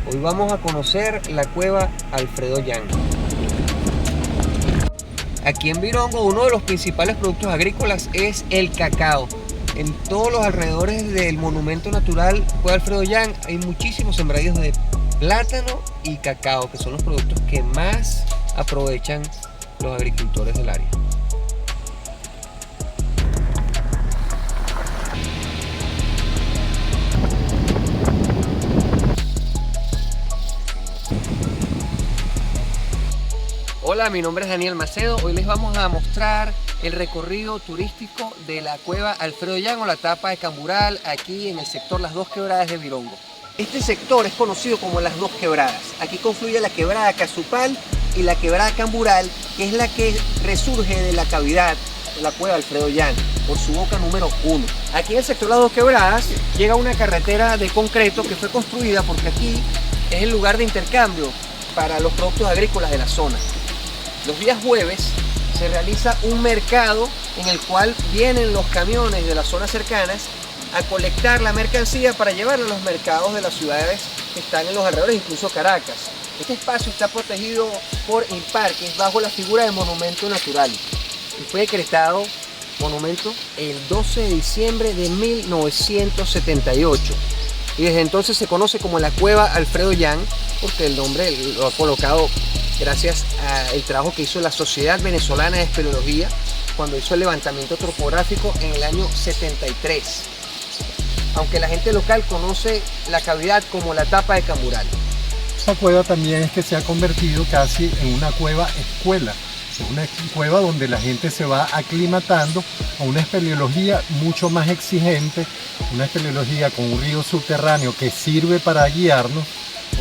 Hoy vamos a conocer la cueva Alfredo Yang. Aquí en Virongo uno de los principales productos agrícolas es el cacao. En todos los alrededores del monumento natural Cueva Alfredo Yang hay muchísimos sembradíos de plátano y cacao, que son los productos que más aprovechan los agricultores del área. Hola, mi nombre es Daniel Macedo. Hoy les vamos a mostrar el recorrido turístico de la cueva Alfredo Yang o la tapa de Cambural, aquí en el sector Las Dos Quebradas de Virongo. Este sector es conocido como Las Dos Quebradas. Aquí confluye la quebrada Casupal y la quebrada Cambural, que es la que resurge de la cavidad de la cueva Alfredo Yang por su boca número 1. Aquí en el sector Las Dos Quebradas llega una carretera de concreto que fue construida porque aquí es el lugar de intercambio para los productos agrícolas de la zona. Los días jueves se realiza un mercado en el cual vienen los camiones de las zonas cercanas a colectar la mercancía para llevarla a los mercados de las ciudades que están en los alrededores, incluso Caracas. Este espacio está protegido por INPAR, que es bajo la figura de monumento natural, y fue decretado monumento el 12 de diciembre de 1978. Y desde entonces se conoce como la cueva Alfredo Yang, porque el nombre lo ha colocado gracias al trabajo que hizo la Sociedad Venezolana de Espeleología cuando hizo el levantamiento topográfico en el año 73. Aunque la gente local conoce la cavidad como la tapa de Cambural. Esta cueva también es que se ha convertido casi en una cueva escuela. Es una cueva donde la gente se va aclimatando a una espeleología mucho más exigente, una espeleología con un río subterráneo que sirve para guiarnos,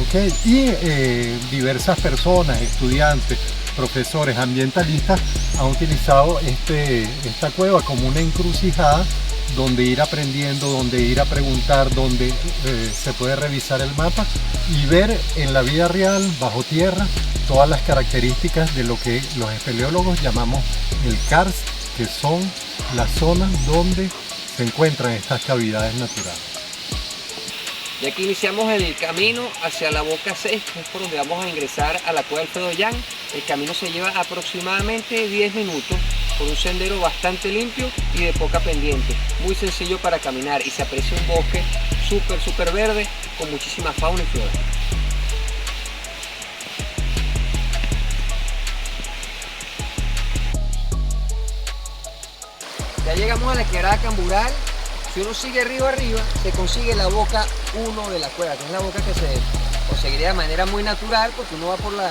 ¿okay? Y diversas personas, estudiantes, profesores, ambientalistas han utilizado esta cueva como una encrucijada donde ir aprendiendo, donde ir a preguntar, donde se puede revisar el mapa y ver en la vida real, bajo tierra, todas las características de lo que los espeleólogos llamamos el karst, que son las zonas donde se encuentran estas cavidades naturales. Y aquí iniciamos el camino hacia la boca 6, que es por donde vamos a ingresar a la cueva Alfredo Yang. El camino se lleva aproximadamente 10 minutos por un sendero bastante limpio y de poca pendiente. Muy sencillo para caminar y se aprecia un bosque súper verde con muchísima fauna y flora. Ya llegamos a la quebrada Cambural. Si uno sigue arriba, se consigue la boca 1 de la cueva, que es la boca que se conseguiría de manera muy natural, porque uno va por la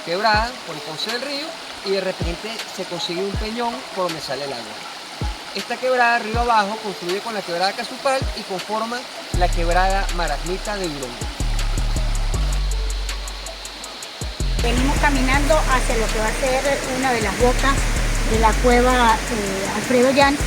quebrada, por el cauce del río, y de repente se consigue un peñón por donde sale el agua. Esta quebrada, río abajo, confluye con la quebrada Casupal y conforma la quebrada Marasmita de Virongo. Venimos caminando hacia lo que va a ser una de las bocas de la cueva Alfredo Yang,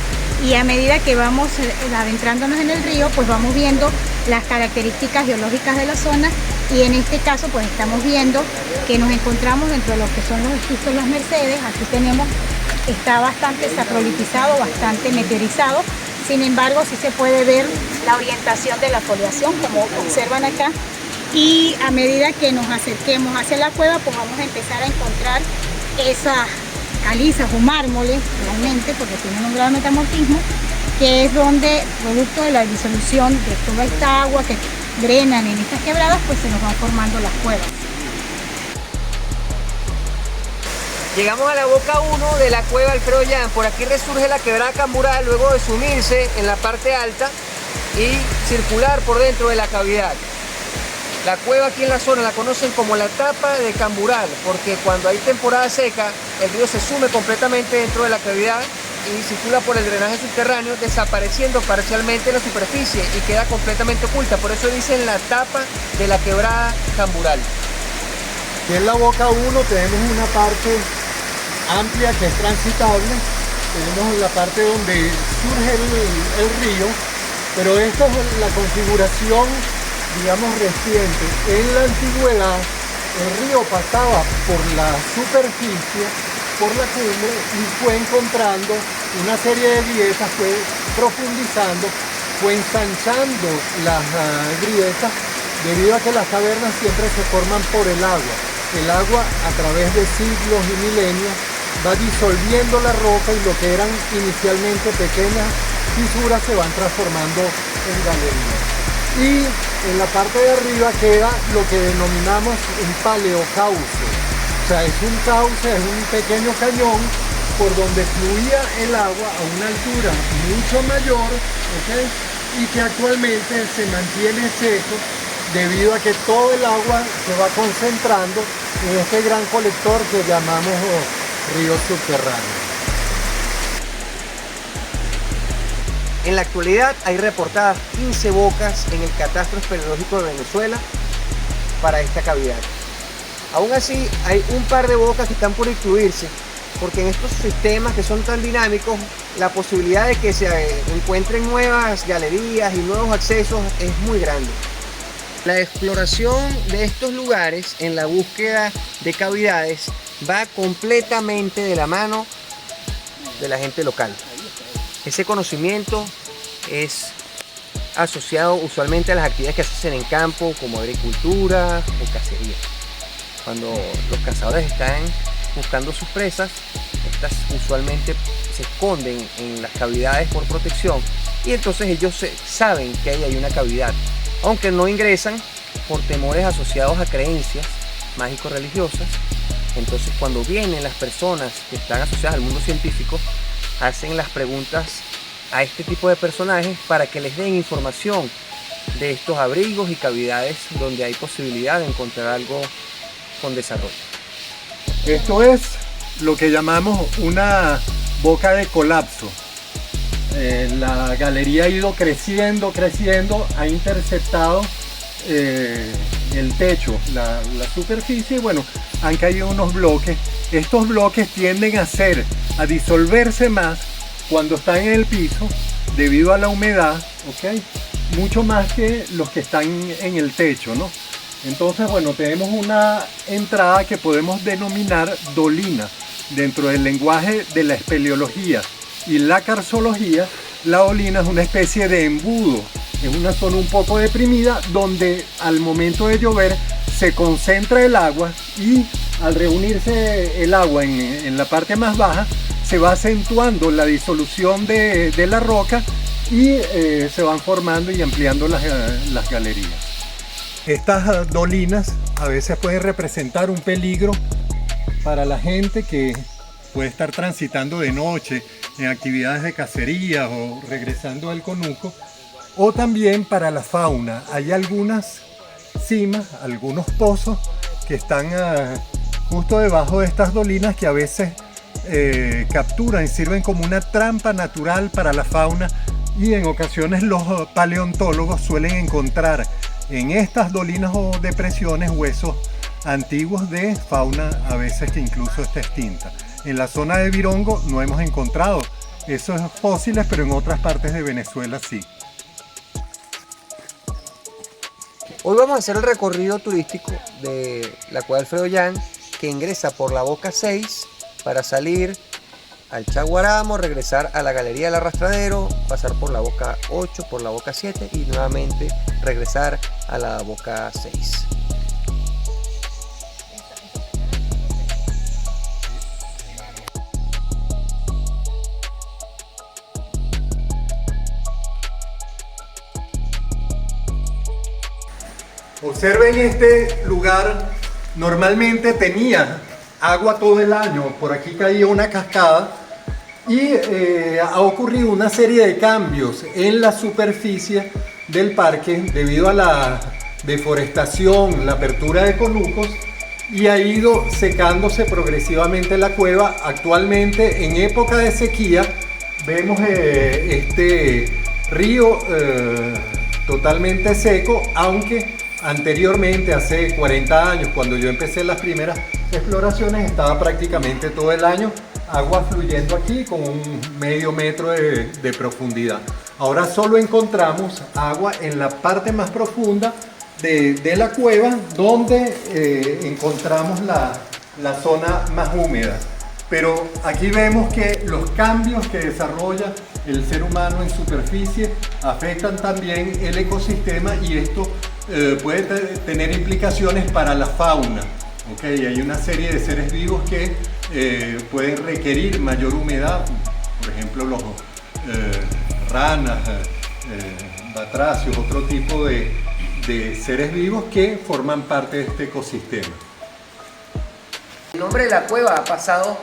y a medida que vamos adentrándonos en el río, pues vamos viendo las características geológicas de la zona, y en este caso pues estamos viendo que nos encontramos dentro de lo que son los esquistos Las Mercedes. Aquí está bastante saprolitizado, bastante meteorizado, sin embargo sí se puede ver la orientación de la foliación, como observan acá, y a medida que nos acerquemos hacia la cueva, pues vamos a empezar a encontrar esas calizas o mármoles, realmente, porque tienen un gran metamorfismo, que es donde, producto de la disolución de toda esta agua que drenan en estas quebradas, pues se nos van formando las cuevas. Llegamos a la boca 1 de la cueva Alfredo Yang. Por aquí resurge la quebrada Cambural luego de sumirse en la parte alta y circular por dentro de la cavidad. La cueva aquí en la zona la conocen como la tapa de Cambural, porque cuando hay temporada seca, el río se sume completamente dentro de la cavidad y circula por el drenaje subterráneo, desapareciendo parcialmente la superficie y queda completamente oculta. Por eso dicen la tapa de la quebrada Cambural. Aquí en la boca 1 tenemos una parte amplia que es transitable. Tenemos la parte donde surge el río, pero esta es la configuración, digamos, reciente. En la antigüedad el río pasaba por la superficie, por la cumbre, y fue encontrando una serie de grietas, fue profundizando, fue ensanchando las grietas debido a que las cavernas siempre se forman por el agua. El agua, a través de siglos y milenios, va disolviendo la roca y lo que eran inicialmente pequeñas fisuras se van transformando en galerías. Y en la parte de arriba queda lo que denominamos un paleocauce. O sea, es un cauce, es un pequeño cañón por donde fluía el agua a una altura mucho mayor, ¿okay? Y que actualmente se mantiene seco debido a que todo el agua se va concentrando en este gran colector que llamamos río subterráneo. En la actualidad hay reportadas 15 bocas en el catastro espeleológico de Venezuela para esta cavidad. Aún así, hay un par de bocas que están por incluirse, porque en estos sistemas que son tan dinámicos, la posibilidad de que se encuentren nuevas galerías y nuevos accesos es muy grande. La exploración de estos lugares en la búsqueda de cavidades va completamente de la mano de la gente local. Ese conocimiento es asociado usualmente a las actividades que se hacen en campo, como agricultura o cacería. Cuando los cazadores están buscando sus presas, estas usualmente se esconden en las cavidades por protección y entonces ellos saben que ahí hay una cavidad, aunque no ingresan por temores asociados a creencias mágico-religiosas. Entonces cuando vienen las personas que están asociadas al mundo científico, hacen las preguntas a este tipo de personajes para que les den información de estos abrigos y cavidades donde hay posibilidad de encontrar algo con desarrollo. Esto es lo que llamamos una boca de colapso. La galería ha ido creciendo, ha interceptado el techo, la superficie, y bueno, han caído unos bloques. Estos bloques tienden a disolverse más cuando están en el piso debido a la humedad, ¿okay? Mucho más que los que están en el techo, ¿no? Entonces, bueno, tenemos una entrada que podemos denominar dolina. Dentro del lenguaje de la espeleología y la carsología, la dolina es una especie de embudo. Es una zona un poco deprimida donde al momento de llover se concentra el agua y al reunirse el agua en la parte más baja se va acentuando la disolución de la roca y se van formando y ampliando las galerías. Estas dolinas a veces pueden representar un peligro para la gente que puede estar transitando de noche en actividades de cacería o regresando al conuco, o también para la fauna. Hay algunas cimas, algunos pozos que están justo debajo de estas dolinas que a veces capturan y sirven como una trampa natural para la fauna, y en ocasiones los paleontólogos suelen encontrar en estas dolinas o depresiones huesos antiguos de fauna a veces que incluso está extinta. En la zona de Virongo no hemos encontrado esos fósiles, pero en otras partes de Venezuela sí. Hoy vamos a hacer el recorrido turístico de la cueva Alfredo Jan, que ingresa por la boca 6 para salir al Chaguaramo, regresar a la Galería del Arrastradero, pasar por la boca 8, por la boca 7 y nuevamente regresar a la boca 6. Observen este lugar, normalmente tenía agua todo el año, por aquí caía una cascada y ha ocurrido una serie de cambios en la superficie del parque debido a la deforestación, la apertura de conucos, y ha ido secándose progresivamente la cueva. Actualmente, en época de sequía, vemos este río totalmente seco, aunque anteriormente, hace 40 años, cuando yo empecé las primeras exploraciones, estaba prácticamente todo el año agua fluyendo aquí con un medio metro de profundidad. Ahora solo encontramos agua en la parte más profunda de la cueva, donde encontramos la zona más húmeda. Pero aquí vemos que los cambios que desarrolla el ser humano en superficie afectan también el ecosistema, y esto puede tener implicaciones para la fauna. ¿Okay? Hay una serie de seres vivos que pueden requerir mayor humedad, por ejemplo los ranas, batracios, otro tipo de seres vivos que forman parte de este ecosistema. El nombre de la cueva ha pasado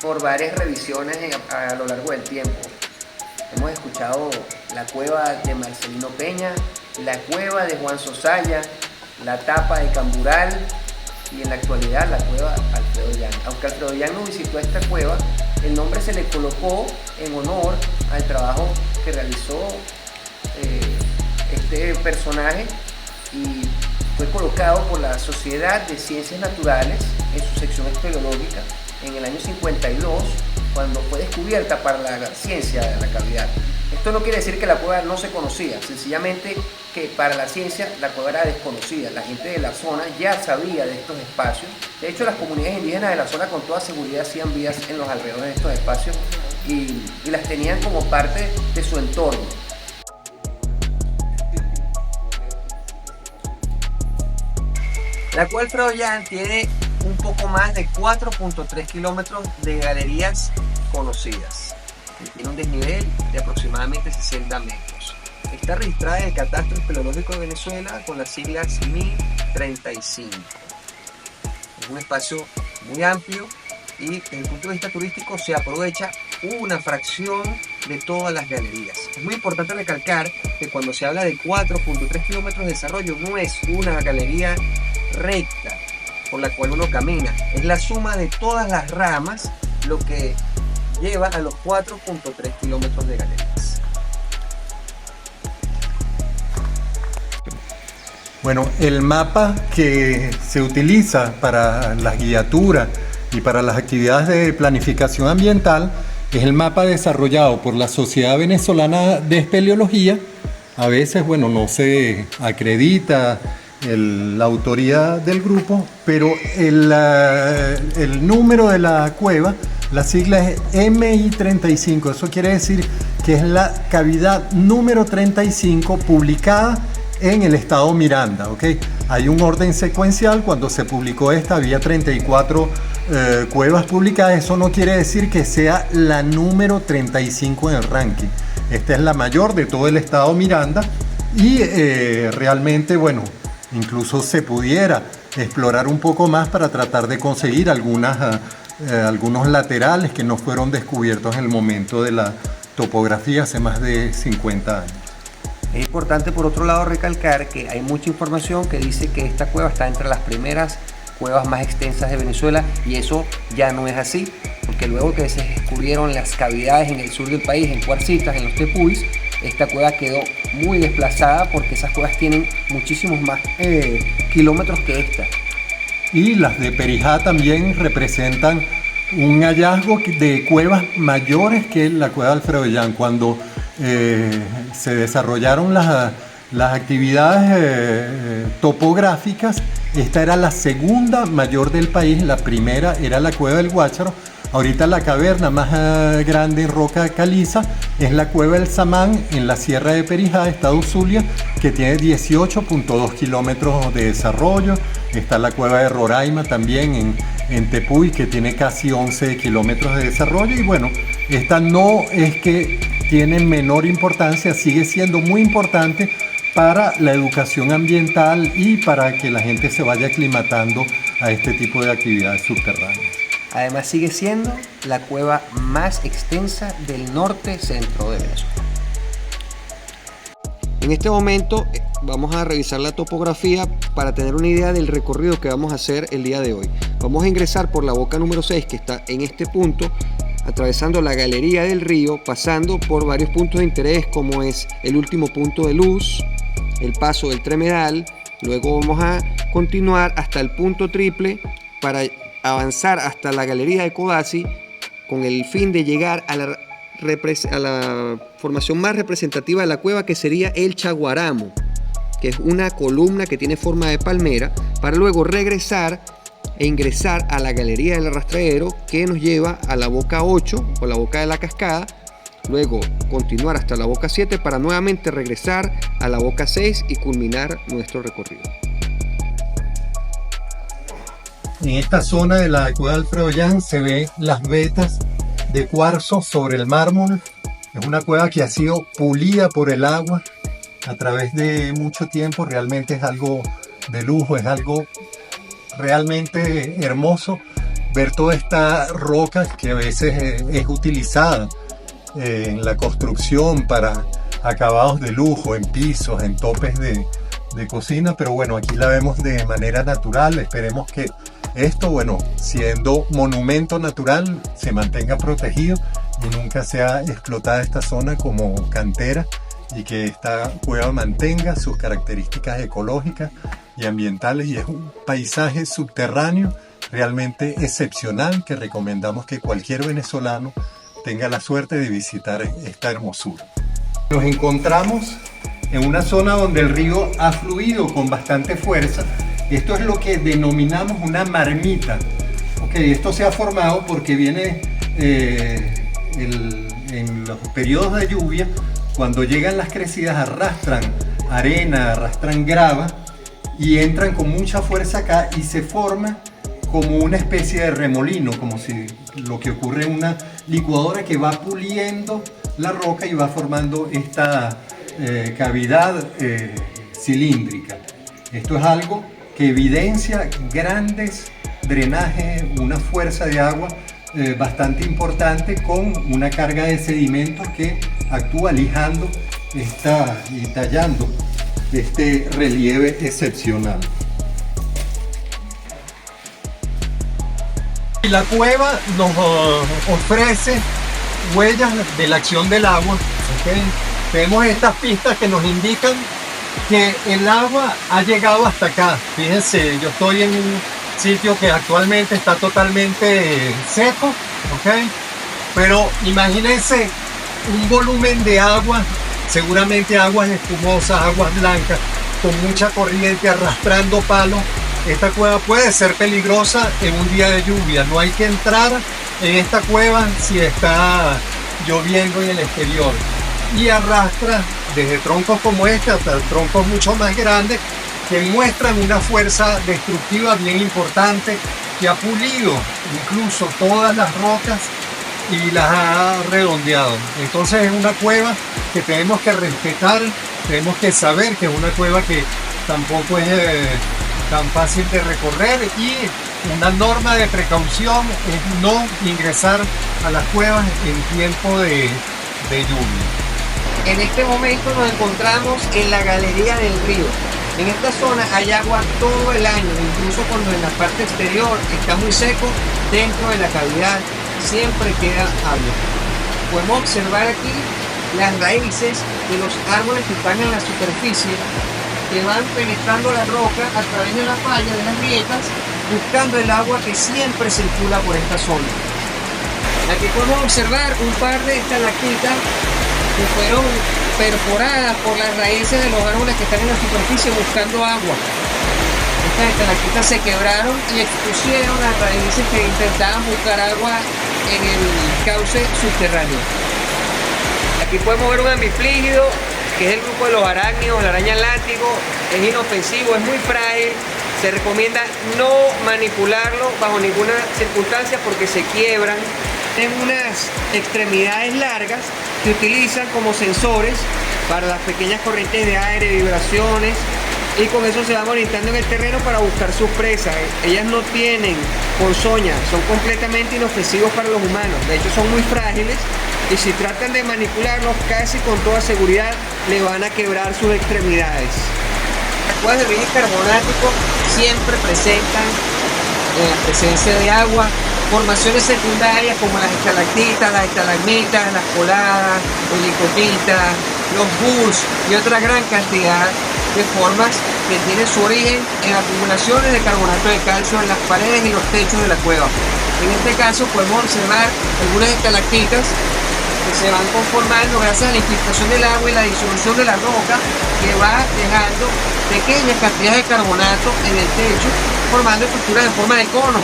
por varias revisiones a lo largo del tiempo. Hemos escuchado la cueva de Marcelino Peña, la cueva de Juan Sosaya, la tapa de Cambural y en la actualidad la cueva Alfredo Yang. Aunque Alfredo Yang no visitó esta cueva, el nombre se le colocó en honor al trabajo que realizó este personaje y fue colocado por la Sociedad de Ciencias Naturales en su sección espeleológica en el año 52, cuando fue descubierta para la ciencia de la cavidad. Esto no quiere decir que la cueva no se conocía, sencillamente que para la ciencia la cueva era desconocida. La gente de la zona ya sabía de estos espacios. De hecho, las comunidades indígenas de la zona con toda seguridad hacían vías en los alrededores de estos espacios y las tenían como parte de su entorno. La cueva Alfredo Yang tiene un poco más de 4.3 kilómetros de galerías conocidas. Tiene un desnivel de aproximadamente 60 metros. Está registrada en el Catastro Espeleológico de Venezuela con las siglas 1035. Es un espacio muy amplio y desde el punto de vista turístico se aprovecha una fracción de todas las galerías. Es muy importante recalcar que cuando se habla de 4.3 kilómetros de desarrollo no es una galería recta por la cual uno camina, es la suma de todas las ramas lo que lleva a los 4.3 kilómetros de galerías. Bueno, el mapa que se utiliza para las guiaturas y para las actividades de planificación ambiental es el mapa desarrollado por la Sociedad Venezolana de Espeleología. A veces, bueno, no se acredita la autoría del grupo, pero el número de la cueva, la sigla es MI35, eso quiere decir que es la cavidad número 35 publicada en el estado Miranda, ¿ok? Hay un orden secuencial, cuando se publicó esta había 34 cuevas publicadas, eso no quiere decir que sea la número 35 en el ranking, esta es la mayor de todo el estado Miranda y realmente, bueno, incluso se pudiera explorar un poco más para tratar de conseguir algunos laterales que no fueron descubiertos en el momento de la topografía hace más de 50 años. Es importante por otro lado recalcar que hay mucha información que dice que esta cueva está entre las primeras cuevas más extensas de Venezuela y eso ya no es así, porque luego que se descubrieron las cavidades en el sur del país, en Cuarcitas, en los Tepuis, esta cueva quedó muy desplazada porque esas cuevas tienen muchísimos más kilómetros que esta. Y las de Perijá también representan un hallazgo de cuevas mayores que la cueva de Alfredo Yang. Cuando se desarrollaron las actividades topográficas, esta era la segunda mayor del país, la primera era la cueva del Guácharo. Ahorita la caverna más grande en roca caliza es la cueva del Samán en la Sierra de Perijá, estado Zulia, que tiene 18.2 kilómetros de desarrollo. Está la cueva de Roraima también en Tepuy, que tiene casi 11 kilómetros de desarrollo. Y bueno, esta no es que tiene menor importancia, sigue siendo muy importante para la educación ambiental y para que la gente se vaya aclimatando a este tipo de actividades subterráneas. Además sigue siendo la cueva más extensa del norte centro de Venezuela. En este momento vamos a revisar la topografía para tener una idea del recorrido que vamos a hacer el día de hoy. Vamos a ingresar por la boca número 6 que está en este punto, atravesando la galería del río, pasando por varios puntos de interés como es el último punto de luz, el paso del Tremedal. Luego vamos a continuar hasta el punto triple para avanzar hasta la galería de Codazzi con el fin de llegar a la formación más representativa de la cueva, que sería el Chaguaramo, que es una columna que tiene forma de palmera, para luego regresar e ingresar a la galería del Rastreadero, que nos lleva a la boca 8 o la boca de la cascada, luego continuar hasta la boca 7 para nuevamente regresar a la boca 6 y culminar nuestro recorrido. En esta zona de la cueva Alfredo Jan se ven las vetas de cuarzo sobre el mármol. Es una cueva que ha sido pulida por el agua a través de mucho tiempo. Realmente es algo de lujo, es algo realmente hermoso ver toda esta roca que a veces es utilizada en la construcción para acabados de lujo, en pisos, en topes de cocina, pero bueno, aquí la vemos de manera natural. Esperemos que esto, bueno, siendo monumento natural, se mantenga protegido y nunca sea explotada esta zona como cantera, y que esta cueva mantenga sus características ecológicas y ambientales, y es un paisaje subterráneo realmente excepcional que recomendamos que cualquier venezolano tenga la suerte de visitar esta hermosura. Nos encontramos en una zona donde el río ha fluido con bastante fuerza. Esto es lo que denominamos una marmita. Esto se ha formado porque viene en los periodos de lluvia, cuando llegan las crecidas, arrastran arena, arrastran grava y entran con mucha fuerza acá y se forma como una especie de remolino, como si lo que ocurre en una licuadora que va puliendo la roca y va formando esta cavidad cilíndrica. Esto es algo que evidencia grandes drenajes, una fuerza de agua bastante importante, con una carga de sedimentos que actúa lijando y tallando este relieve excepcional. Y la cueva nos ofrece huellas de la acción del agua. Tenemos estas pistas que nos indican que el agua ha llegado hasta acá. Fíjense, yo estoy en un sitio que actualmente está totalmente seco, pero imagínense un volumen de agua, seguramente aguas espumosas, aguas blancas, con mucha corriente arrastrando palos. Esta cueva puede ser peligrosa en un día de lluvia. No hay que entrar en esta cueva si está lloviendo en el exterior. Y arrastra desde troncos como este hasta troncos mucho más grandes, que muestran una fuerza destructiva bien importante, que ha pulido incluso todas las rocas y las ha redondeado. Entonces es una cueva que tenemos que respetar, tenemos que saber que es una cueva que tampoco es tan fácil de recorrer, y una norma de precaución es no ingresar a las cuevas en tiempo de lluvia. En este momento nos encontramos en la galería del río. En esta zona hay agua todo el año, incluso cuando en la parte exterior está muy seco, dentro de la cavidad siempre queda agua. Podemos observar aquí las raíces de los árboles que están en la superficie, que van penetrando la roca a través de la falla, de las grietas, buscando el agua que siempre circula por esta zona. Aquí podemos observar un par de estalactitas que fueron perforadas por las raíces de los árboles que están en la superficie buscando agua. Estas estalactitas se quebraron y expusieron las raíces que intentaban buscar agua en el cauce subterráneo. Aquí podemos ver un amiflígido, que es el grupo de los arácnidos, la araña látigo. Es inofensivo, es muy frágil. Se recomienda no manipularlo bajo ninguna circunstancia porque se quiebran. Tienen unas extremidades largas que utilizan como sensores para las pequeñas corrientes de aire, vibraciones, y con eso se van orientando en el terreno para buscar sus presas. Ellas no tienen ponzoña, son completamente inofensivos para los humanos. De hecho, son muy frágiles y si tratan de manipularlos, casi con toda seguridad le van a quebrar sus extremidades. Las cuevas de origen carbonático siempre presentan, en la presencia de agua, formaciones secundarias como las estalactitas, las estalagmitas, las coladas, los licopitas, los bus y otra gran cantidad de formas que tienen su origen en acumulaciones de carbonato de calcio en las paredes y los techos de la cueva. En este caso podemos observar algunas estalactitas que se van conformando gracias a la infiltración del agua y la disolución de la roca, que va dejando pequeñas cantidades de carbonato en el techo, formando estructuras en forma de cono.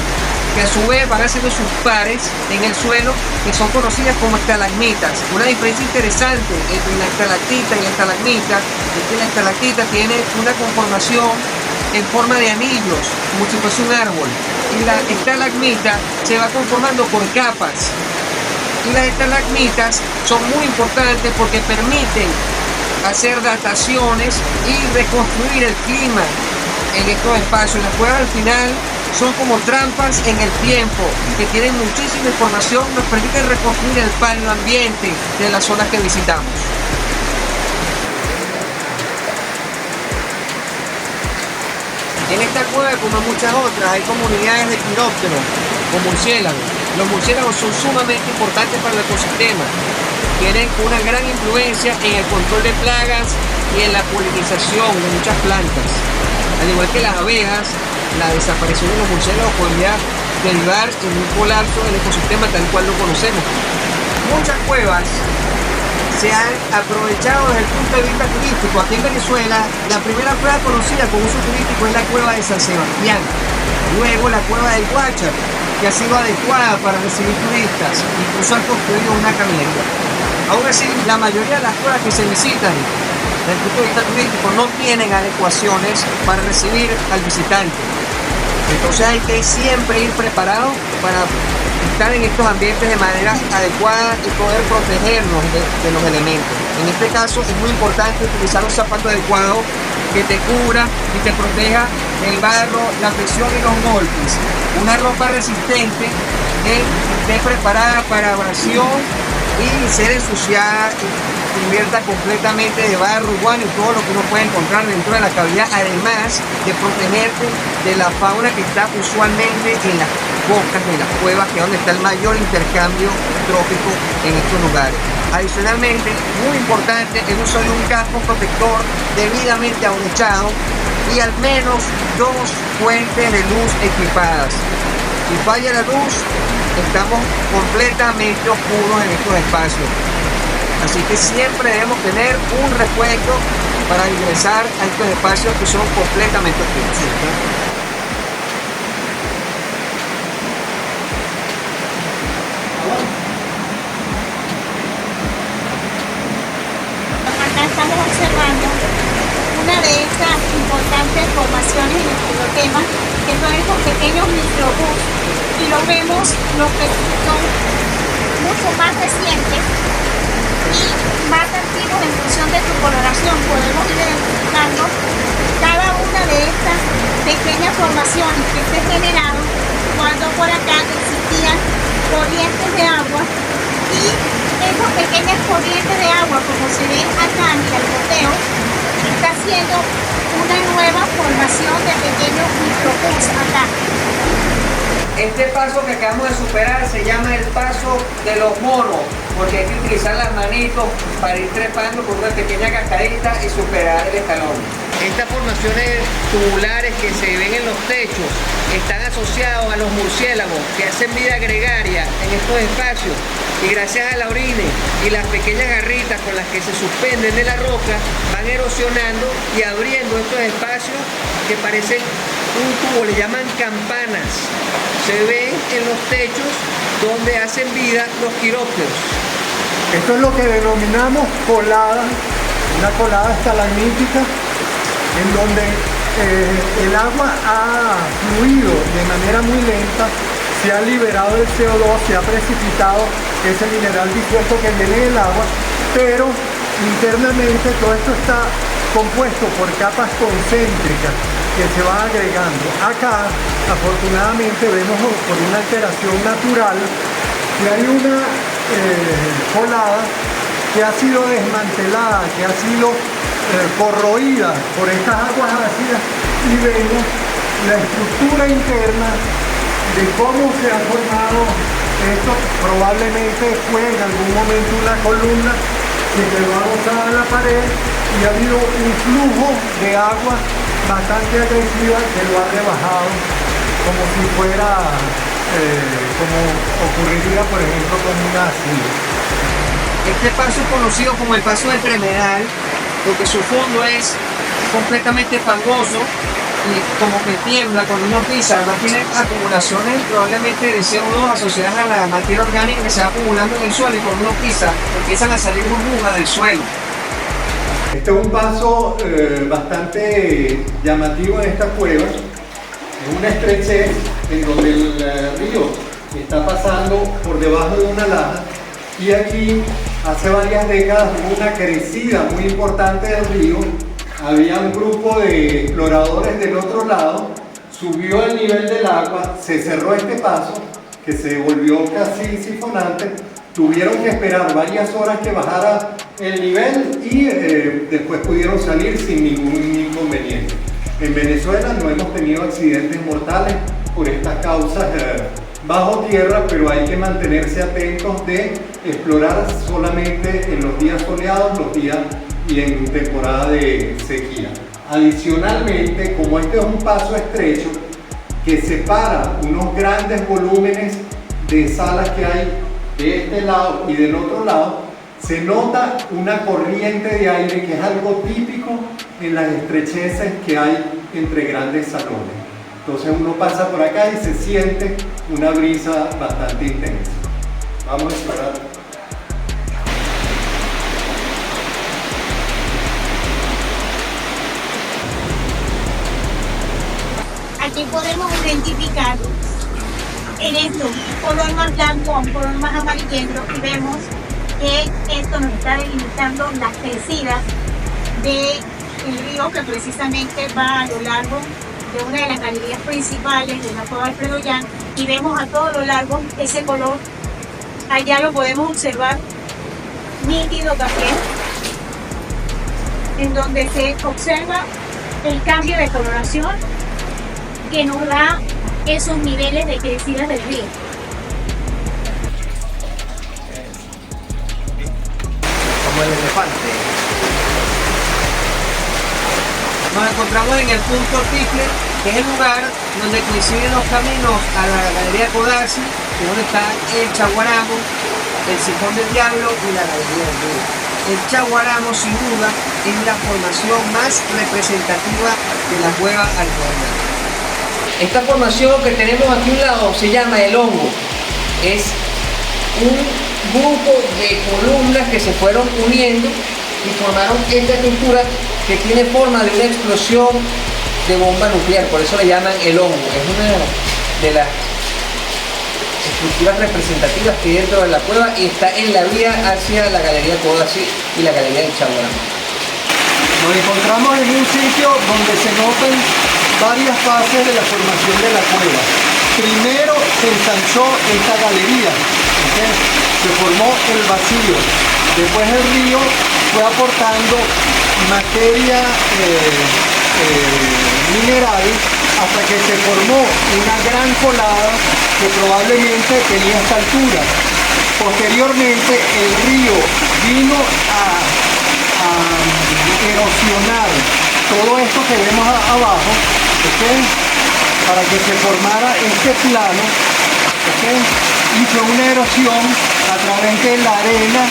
que a su vez van haciendo sus pares en el suelo, que son conocidas como estalagmitas. Una diferencia interesante entre la estalactita y la estalagmita es que la estalactita tiene una conformación en forma de anillos, como si fuese un árbol, y la estalagmita se va conformando por capas. Y las estalagmitas son muy importantes porque permiten hacer dataciones y reconstruir el clima en estos espacios. Las cuevas al final son como trampas en el tiempo que tienen muchísima información, nos permiten reconstruir el palio ambiente de las zonas que visitamos. En esta cueva, como en muchas otras, hay comunidades de quirópteros o murciélagos. Los murciélagos son sumamente importantes para el ecosistema. Tienen una gran influencia en el control de plagas y en la polinización de muchas plantas. Al igual que las abejas, la desaparición de los murciélagos podría derivar en un colapso del ecosistema tal cual lo conocemos. Muchas cuevas se han aprovechado desde el punto de vista turístico. Aquí en Venezuela, la primera cueva conocida con uso turístico es la cueva de San Sebastián. Luego la cueva del Guácharo, que ha sido adecuada para recibir turistas. Incluso han construido una caminería. Aún así, la mayoría de las cuevas que se visitan desde el punto de vista turístico no tienen adecuaciones para recibir al visitante. Entonces hay que siempre ir preparado para estar en estos ambientes de manera adecuada y poder protegernos de los elementos. En este caso es muy importante utilizar un zapato adecuado que te cubra y te proteja del barro, la presión y los golpes. Una ropa resistente que esté preparada para abrasión y ser ensuciada y cubierta completamente de barro, guano y todo lo que uno puede encontrar dentro de la cavidad, además de protegerte de la fauna que está usualmente en las bocas de las cuevas, que es donde está el mayor intercambio trófico en estos lugares. Adicionalmente, muy importante el uso de un casco protector debidamente abrochado y al menos 2 fuentes de luz equipadas. Si falla la luz, estamos completamente oscuros en estos espacios. Así que siempre debemos tener un repuesto para ingresar a estos espacios que son completamente oscuros. Estamos observando una de estas importantes formaciones en nuestro tema, que son estos pequeños microbús, y lo vemos los que son mucho más recientes y más antiguos en función de su coloración. Podemos ir identificando cada una de estas pequeñas formaciones que se generaron cuando por acá existían corrientes de agua, y esas pequeñas corrientes de agua, como se ven acá en el goteo, está haciendo una nueva formación de pequeños microbús acá. Este paso que acabamos de superar se llama el paso de los monos, porque hay que utilizar las manitos para ir trepando por una pequeña cascadita y superar el escalón. Estas formaciones tubulares que se ven en los techos están asociados a los murciélagos que hacen vida gregaria en estos espacios, y gracias a la orina y las pequeñas garritas con las que se suspenden de la roca van erosionando y abriendo estos espacios que parecen un tubo, le llaman campanas. Se ven en los techos donde hacen vida los quirópteros. Esto es lo que denominamos colada, una colada estalagmítica, en donde el agua ha fluido de manera muy lenta, se ha liberado el CO2, se ha precipitado ese mineral disuelto que viene del agua, pero internamente todo esto está compuesto por capas concéntricas que se van agregando. Acá, afortunadamente, vemos por una alteración natural que hay una colada que ha sido desmantelada, que ha sido corroída por estas aguas ácidas, y vemos la estructura interna de cómo se ha formado esto. Probablemente fue en algún momento una columna que quedó adosada en la pared y ha habido un flujo de agua bastante agresiva que lo ha rebajado, como si fuera, como ocurriría por ejemplo con una silla. Este paso es conocido como el paso del Tremedal, porque su fondo es completamente fangoso y como que tiembla cuando uno pisa, además tiene acumulaciones probablemente de CO2 asociadas a la materia orgánica que se va acumulando en el suelo y cuando uno pisa empiezan a salir burbujas del suelo. Este es un paso bastante llamativo en esta cueva. Es una estrechez en donde el río está pasando por debajo de una laja y aquí hace varias décadas hubo una crecida muy importante del río. Había un grupo de exploradores del otro lado, subió el nivel del agua, se cerró este paso que se volvió casi sifonante, tuvieron que esperar varias horas que bajara el nivel y después pudieron salir sin ningún inconveniente. En Venezuela no hemos tenido accidentes mortales por estas causas bajo tierra, pero hay que mantenerse atentos de explorar solamente en los días soleados, los días y en temporada de sequía. Adicionalmente, como este es un paso estrecho que separa unos grandes volúmenes de salas que hay de este lado y del otro lado, se nota una corriente de aire que es algo típico en las estrecheces que hay entre grandes salones. Entonces uno pasa por acá y se siente una brisa bastante intensa. Vamos a explorar. Aquí podemos identificar en esto un color más blanco, un color más amarillento y vemos que esto nos está delimitando las crecidas del río que precisamente va a lo largo de una de las galerías principales de la cueva Alfredo Llán y vemos a todo lo largo ese color. Allá lo podemos observar nítido también, en donde se observa el cambio de coloración que nos da esos niveles de crecidas del río. Como el elefante. Nos encontramos en el punto triple, que es el lugar donde coinciden los caminos a la Galería Codazzi, que es donde está el Chaguaramo, el Sifón del Diablo y la Galería del Río. El Chaguaramo, sin duda, es la formación más representativa de la cueva Alfredo Llán. Esta formación que tenemos aquí a un lado se llama el hongo. Es un grupo de columnas que se fueron uniendo y formaron esta estructura que tiene forma de una explosión de bomba nuclear, por eso le llaman el hongo. Es una de las estructuras representativas que hay dentro de la cueva y está en la vía hacia la Galería Codazzi y la Galería del Chaguaramo. Nos encontramos en un sitio donde se notan varias fases de la formación de la cueva. Primero se ensanchó esta galería, ¿okay? Se formó el vacío. Después el río fue aportando materia mineral hasta que se formó una gran colada que probablemente tenía esta altura. Posteriormente el río vino a erosionar todo esto que vemos abajo, ¿okay? Para que se formara este plano, ¿okay? Y fue una erosión a través de la arena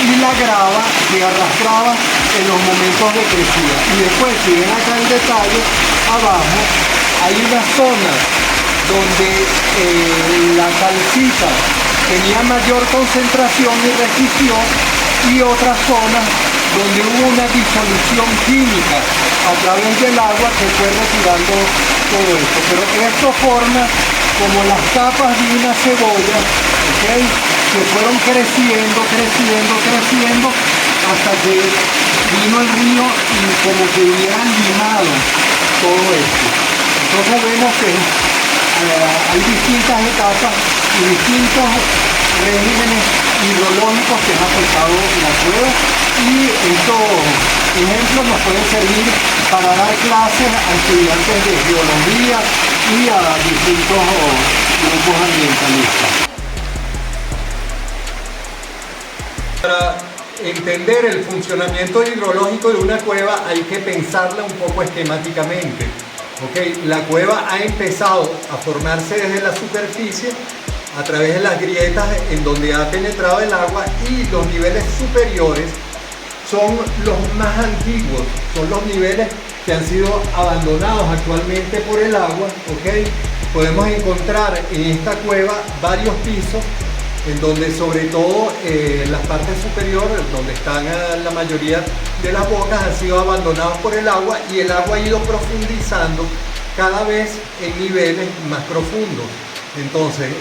y la grava que arrastraba en los momentos de crecida. Y después, si ven acá el detalle, abajo hay una zona donde la calcita tenía mayor concentración y resistón y otras zonas donde hubo una disolución química a través del agua que fue retirando todo esto. Pero esto forma como las capas de una cebolla, ¿okay? Que fueron creciendo hasta que vino el río y como que hubieran limado todo esto. Entonces vemos que hay distintas etapas y distintos regímenes hidrológicos que han afectado la cueva y estos ejemplos nos pueden servir para dar clases a estudiantes de geología y a distintos grupos ambientalistas. Para entender el funcionamiento hidrológico de una cueva hay que pensarla un poco esquemáticamente. ¿Okay? La cueva ha empezado a formarse desde la superficie a través de las grietas en donde ha penetrado el agua y los niveles superiores son los más antiguos, son los niveles que han sido abandonados actualmente por el agua, ¿ok? Podemos encontrar en esta cueva varios pisos en donde sobre todo las partes superiores, donde están la mayoría de las bocas, han sido abandonados por el agua y el agua ha ido profundizando cada vez en niveles más profundos. Entonces,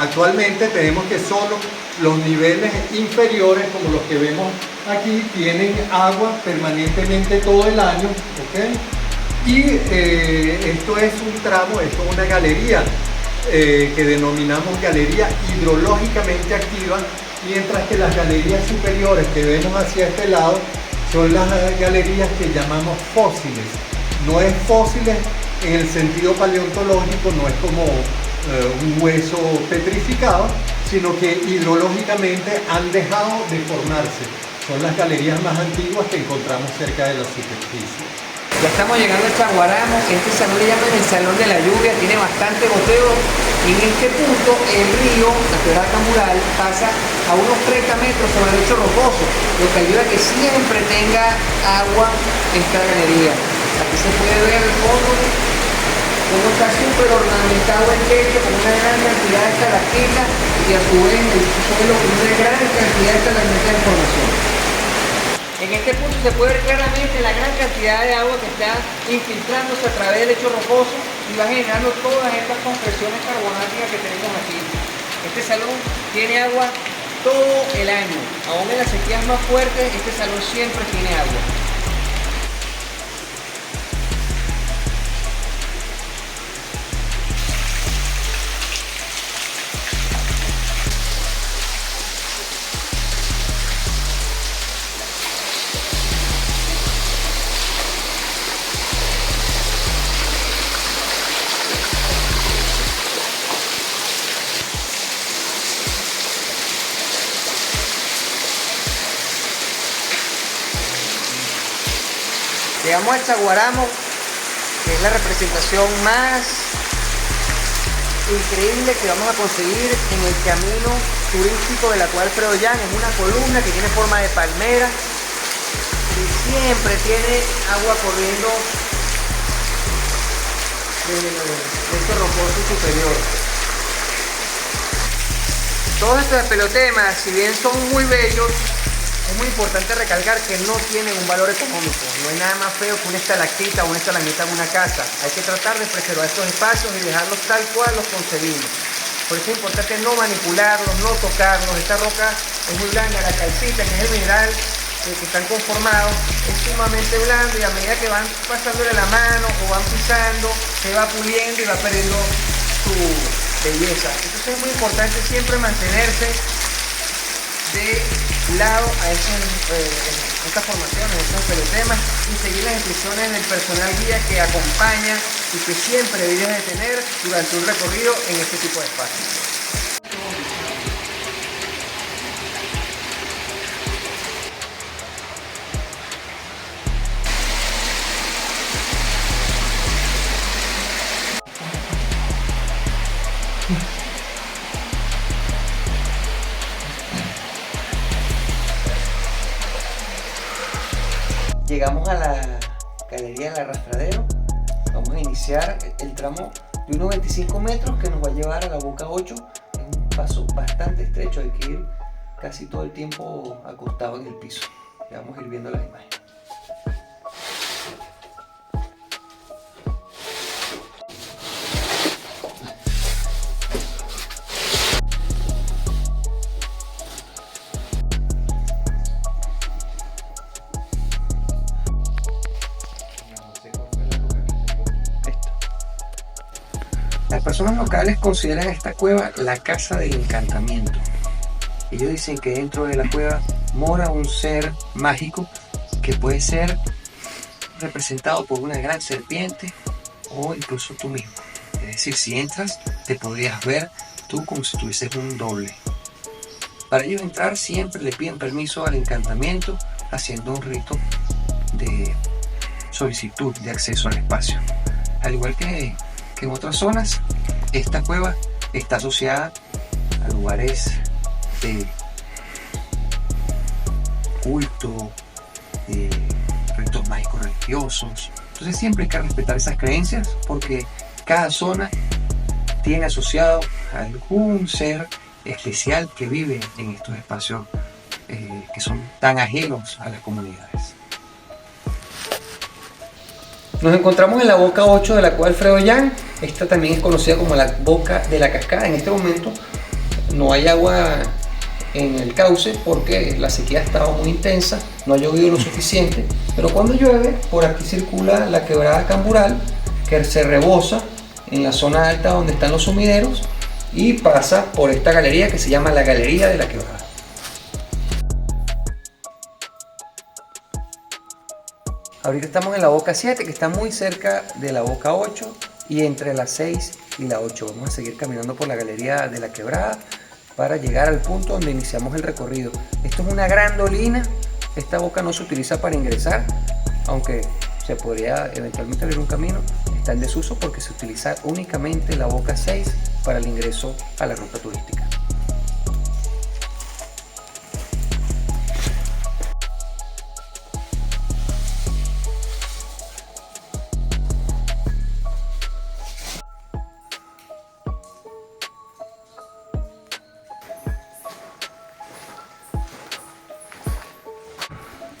actualmente tenemos que solo los niveles inferiores, como los que vemos aquí, tienen agua permanentemente todo el año, ¿ok? Y esto es un tramo, esto es una galería que denominamos galería hidrológicamente activa, mientras que las galerías superiores que vemos hacia este lado son las galerías que llamamos fósiles. No es fósiles en el sentido paleontológico, no es como un hueso petrificado, sino que hidrológicamente han dejado de formarse. Son las galerías más antiguas que encontramos cerca de la superficie. Ya estamos llegando a Chaguaramo. Este salón le llaman el Salón de la Lluvia, tiene bastante goteo. En este punto el río, la quebrada Cambural, pasa a unos 30 metros sobre el lecho rocoso, lo que ayuda a que siempre tenga agua esta galería. Aquí se puede ver el fondo, como está súper ornamentado el techo con una gran cantidad de estalactitas y a su vez el suelo con una gran cantidad de estalagmitas de formación. En este punto se puede ver claramente la gran cantidad de agua que está infiltrándose a través del lecho rocoso y va generando todas estas compresiones carbonáticas que tenemos aquí. Este salón tiene agua todo el año. Aún en las sequías más fuertes, este salón siempre tiene agua. Llegamos a Chaguaramo, que es la representación más increíble que vamos a conseguir en el camino turístico de la cueva Alfredo Jan. Es una columna que tiene forma de palmera y siempre tiene agua corriendo desde el lecho rocoso superior. Todos estos pelotemas, si bien son muy bellos, es muy importante recalcar que no tienen un valor económico. No hay nada más feo que una estalactita o una estalagmita en una casa. Hay que tratar de preservar estos espacios y dejarlos tal cual los concebimos. Por eso es importante no manipularlos, no tocarlos. Esta roca es muy blanda, la calcita, que es el mineral que están conformados, es sumamente blando y a medida que van pasándole la mano o van pisando, se va puliendo y va perdiendo su belleza. Entonces es muy importante siempre mantenerse de lado a estas formaciones, estos pelotemas, y seguir las instrucciones del personal guía que acompaña y que siempre debes de tener durante un recorrido en este tipo de espacios. Llegamos a la galería del arrastradero. Vamos a iniciar el tramo de unos 25 metros que nos va a llevar a la boca 8. Es un paso bastante estrecho, hay que ir casi todo el tiempo acostado en el piso. Ya vamos a ir viendo las imágenes. Las personas locales consideran esta cueva la casa del encantamiento. Ellos dicen que dentro de la cueva mora un ser mágico que puede ser representado por una gran serpiente o incluso tú mismo. Es decir, si entras, te podrías ver tú como si tuvieses un doble. Para ellos entrar siempre le piden permiso al encantamiento haciendo un rito de solicitud de acceso al espacio. Al igual que en otras zonas, esta cueva está asociada a lugares de culto, de ritos mágicos religiosos, Entonces siempre hay que respetar esas creencias porque cada zona tiene asociado a algún ser especial que vive en estos espacios que son tan ajenos a las comunidades. Nos encontramos en la boca 8 de la cueva Alfredo Yan. Esta también es conocida como la boca de la cascada. En este momento no hay agua en el cauce porque la sequía ha estado muy intensa, no ha llovido lo suficiente, pero cuando llueve por aquí circula la quebrada Cambural que se rebosa en la zona alta donde están los sumideros y pasa por esta galería que se llama la Galería de la Quebrada. Ahorita estamos en la boca 7 que está muy cerca de la boca 8 y entre la 6 y la 8 vamos a seguir caminando por la Galería de la Quebrada para llegar al punto donde iniciamos el recorrido. Esto es una gran dolina, esta boca no se utiliza para ingresar, aunque se podría eventualmente abrir un camino, está en desuso porque se utiliza únicamente la boca 6 para el ingreso a la ruta turística.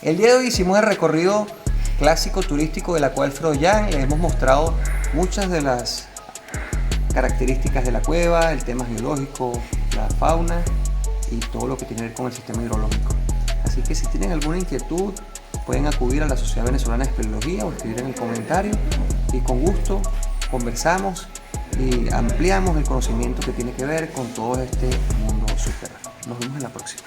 El día de hoy hicimos el recorrido clásico turístico de la cueva Alfredo Yan. Les hemos mostrado muchas de las características de la cueva, el tema geológico, la fauna y todo lo que tiene que ver con el sistema hidrológico. Así que si tienen alguna inquietud pueden acudir a la Sociedad Venezolana de Espeleología o escribir en el comentario y con gusto conversamos y ampliamos el conocimiento que tiene que ver con todo este mundo subterráneo. Nos vemos en la próxima.